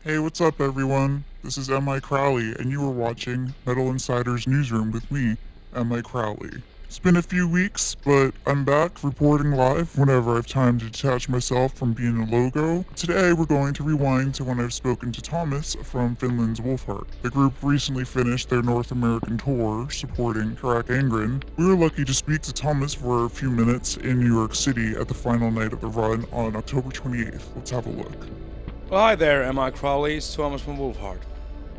Hey, what's up, everyone? This is M.I Crowley, and you are watching Metal Insider's Newsroom with me, M.I Crowley. It's been a few weeks, but I'm back reporting live whenever I have time to detach myself from being a logo. Today, we're going to rewind to when I've spoken to Tuomas from Finland's Wolfheart. The group recently finished their North American tour supporting Karak Angren. We were lucky to speak to Tuomas for a few minutes in New York City at the final night of the run on October 28th. Let's have a look. Well, hi there, M.I Crowley. It's Tuomas from Wolfheart.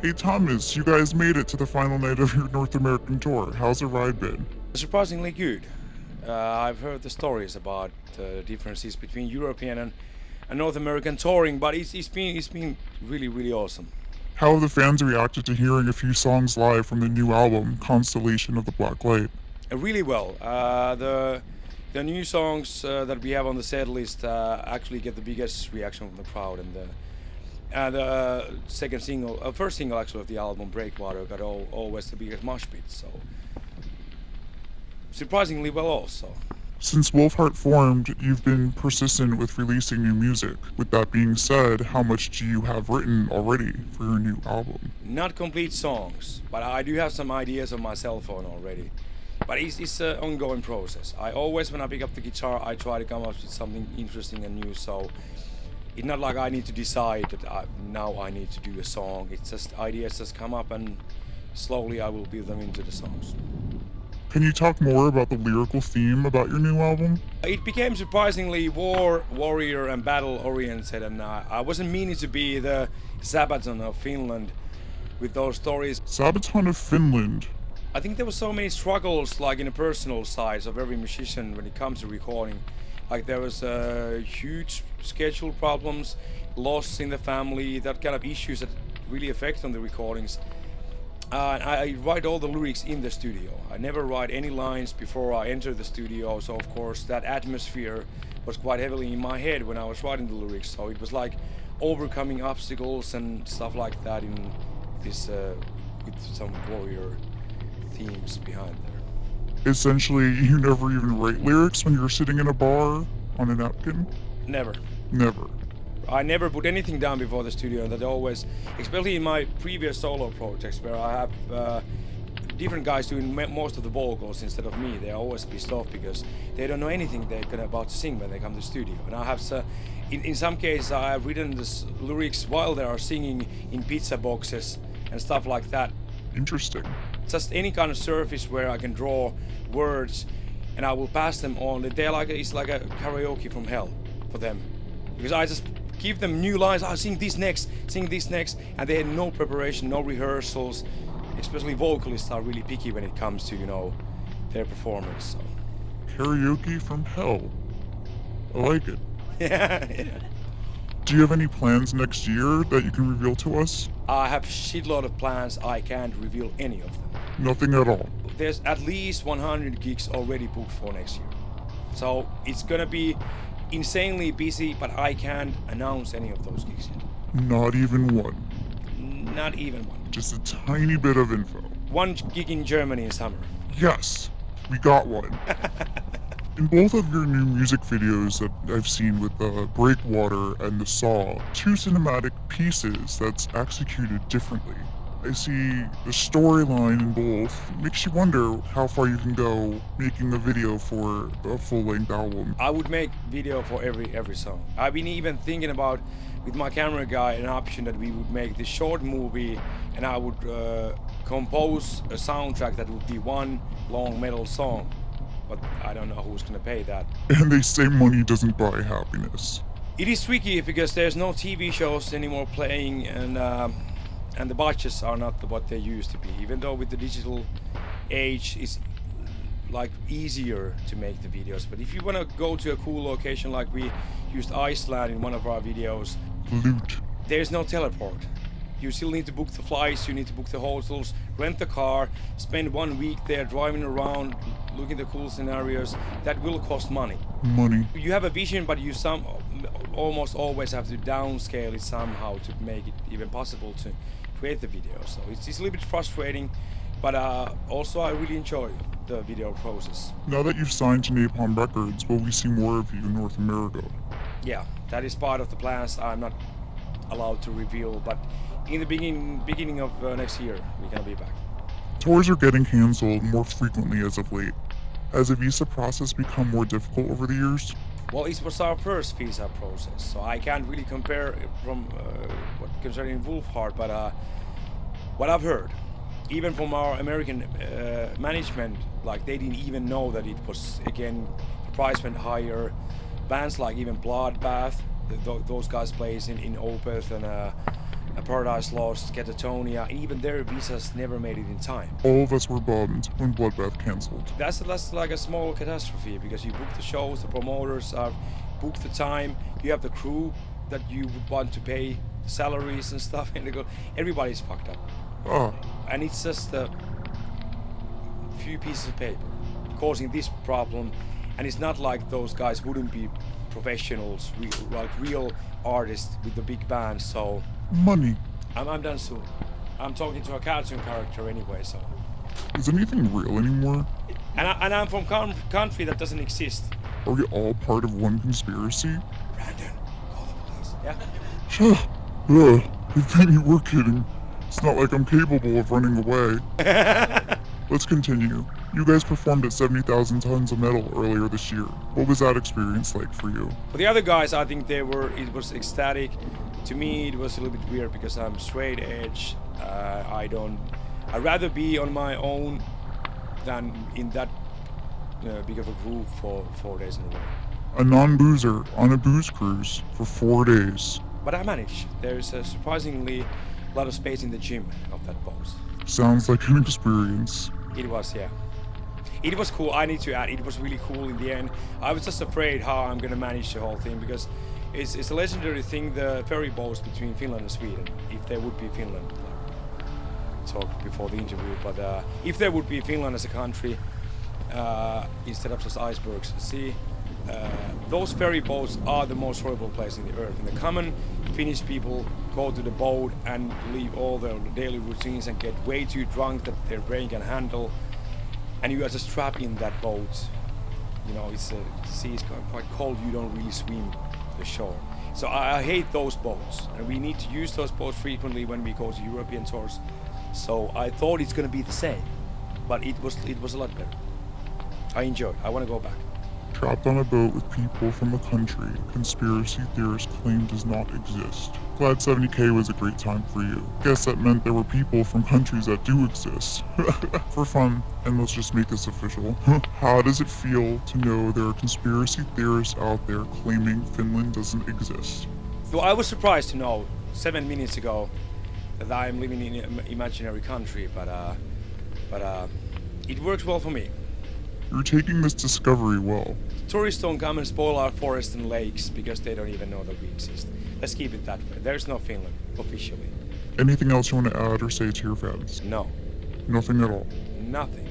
Hey Tuomas, you guys made it to the final night of your North American tour. How's the ride been? Surprisingly good. I've heard the stories about the differences between European and North American touring, but it's been really awesome. How have the fans reacted to hearing a few songs live from the new album, Constellation of the Black Light? Really well. The new songs that we have on the set list actually get the biggest reaction from the crowd, and the first single actually of the album, Breakwater, got always the biggest mosh pit. So surprisingly well also. Since Wolfheart formed, you've been persistent with releasing new music. With that being said, how much do you have written already for your new album? Not complete songs, but I do have some ideas on my cell phone already. But it's an ongoing process. I always, when I pick up the guitar, I try to come up with something interesting and new. So it's not like I need to decide that now I need to do a song. It's just ideas just come up, and slowly I will build them into the songs. Can you talk more about the lyrical theme about your new album? It became surprisingly warrior, and battle-oriented, and I wasn't meaning to be the Sabaton of Finland with those stories. Sabaton of Finland? I think there were so many struggles, like in the personal sides of every musician when it comes to recording. Like there was huge schedule problems, loss in the family, that kind of issues that really affect on the recordings. I write all the lyrics in the studio. I never write any lines before I enter the studio, so of course that atmosphere was quite heavily in my head when I was writing the lyrics. So it was like overcoming obstacles and stuff like that in this with some warrior themes behind there. Essentially, you never even write lyrics when you're sitting in a bar on a napkin? Never. Never. I never put anything down before the studio, and that always, especially in my previous solo projects where I have different guys doing most of the vocals instead of me, they're always pissed off because they don't know anything they're about to sing when they come to the studio. And I have, in some cases, I have written the lyrics while they are singing in pizza boxes and stuff like that. Interesting. Just any kind of surface where I can draw words, and I will pass them on. It's like a karaoke from hell for them, because I just give them new lines. I'll sing this next, and they had no preparation, no rehearsals. Especially vocalists are really picky when it comes to their performance. So. Karaoke from hell. I like it. Yeah. Do you have any plans next year that you can reveal to us? I have shitload of plans. I can't reveal any of them. Nothing at all. There's at least 100 gigs already booked for next year. So it's gonna be insanely busy, but I can't announce any of those gigs yet. Not even one. Not even one. Just a tiny bit of info. One gig in Germany in summer. Yes, we got one. In both of your new music videos that I've seen with the Breakwater and the Saw, two cinematic pieces that's executed differently. I see the storyline in both. Makes you wonder how far you can go making a video for a full-length album. I would make video for every song. I've been even thinking about, with my camera guy, an option that we would make this short movie, and I would compose a soundtrack that would be one long metal song. But I don't know who's gonna pay that. And they say money doesn't buy happiness. It is tricky because there's no TV shows anymore playing, and the budgets are not what they used to be. Even though with the digital age, it's like easier to make the videos. But if you wanna go to a cool location, like we used Iceland in one of our videos, Loot. there's no teleport. You still need to book the flights, you need to book the hotels, rent the car, spend 1 week there driving around, looking at the cool scenarios. That will cost money. Money. You have a vision, but you almost always have to downscale it somehow to make it even possible to create the video. So it's a little bit frustrating, but also I really enjoy the video process. Now that you've signed to Napalm Records, will we see more of you in North America? Yeah, that is part of the plans. I'm not allowed to reveal. But in the beginning of next year, we're gonna be back. Tours are getting cancelled more frequently as of late. Has the visa process become more difficult over the years? Well, it was our first visa process, so I can't really compare it from what concerning Wolfheart, but what I've heard, even from our American management, like they didn't even know that it was, again, the price went higher. Bands like even Bloodbath, those guys plays in Opeth and Paradise Lost, Catatonia, and even their visas never made it in time. All of us were bummed when Bloodbath cancelled. That's like a small catastrophe because you book the shows, the promoters book the time, you have the crew that you would want to pay salaries and stuff, and they go, everybody's fucked up. Ah, And it's just a few pieces of paper causing this problem, and it's not like those guys wouldn't be professionals, like real artists with the big bands, so... money. I'm done soon. I'm talking to a cartoon character anyway, so... Is anything real anymore? And I'm from country that doesn't exist. Are we all part of one conspiracy? Brandon, call the police. Yeah? I think you were kidding. It's not like I'm capable of running away. Let's continue. You guys performed at 70,000 tons of metal earlier this year. What was that experience like for you? For the other guys, I think it was ecstatic. To me, it was a little bit weird because I'm straight edge. I'd rather be on my own than in that big of a group for 4 days in a row. A non-boozer on a booze cruise for 4 days. But I managed. There's a surprisingly lot of space in the gym of that boat. Sounds like an experience. It was, yeah. It was cool. I need to add, it was really cool in the end. I was just afraid how I'm gonna manage the whole thing because it's a legendary thing, the ferry boats between Finland and Sweden. If there would be Finland, like talked before the interview, but if there would be Finland as a country instead of just icebergs, see, those ferry boats are the most horrible place in the earth. And the common Finnish people go to the boat and leave all their daily routines and get way too drunk that their brain can handle. And you are just trapped in that boat. You know, the sea is quite cold, you don't really swim the shore. So I hate those boats. And we need to use those boats frequently when we go to European tours. So I thought it's gonna be the same, but it was a lot better. I enjoyed. I want to go back. Trapped on a boat with people from a country conspiracy theorists claim does not exist. Glad 70K was a great time for you. Guess that meant there were people from countries that do exist. For fun, and let's just make this official. How does it feel to know there are conspiracy theorists out there claiming Finland doesn't exist? So I was surprised to know 7 minutes ago that I'm living in an imaginary country, but it works well for me. You're taking this discovery well. Tourists don't come and spoil our forests and lakes because they don't even know that we exist. Let's keep it that way. There's no Finland, officially. Anything else you want to add or say to your fans? No. Nothing at all. Nothing.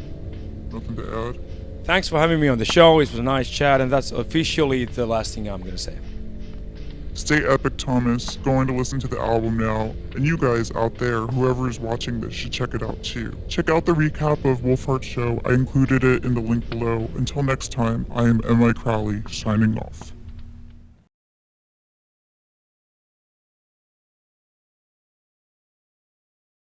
Nothing to add? Thanks for having me on the show. It was a nice chat, and that's officially the last thing I'm gonna say. Stay epic, Tuomas. Going to listen to the album now. And you guys out there, whoever is watching this, should check it out too. Check out the recap of Wolfheart's show. I included it in the link below. Until next time, I am M.I Crowley, signing off.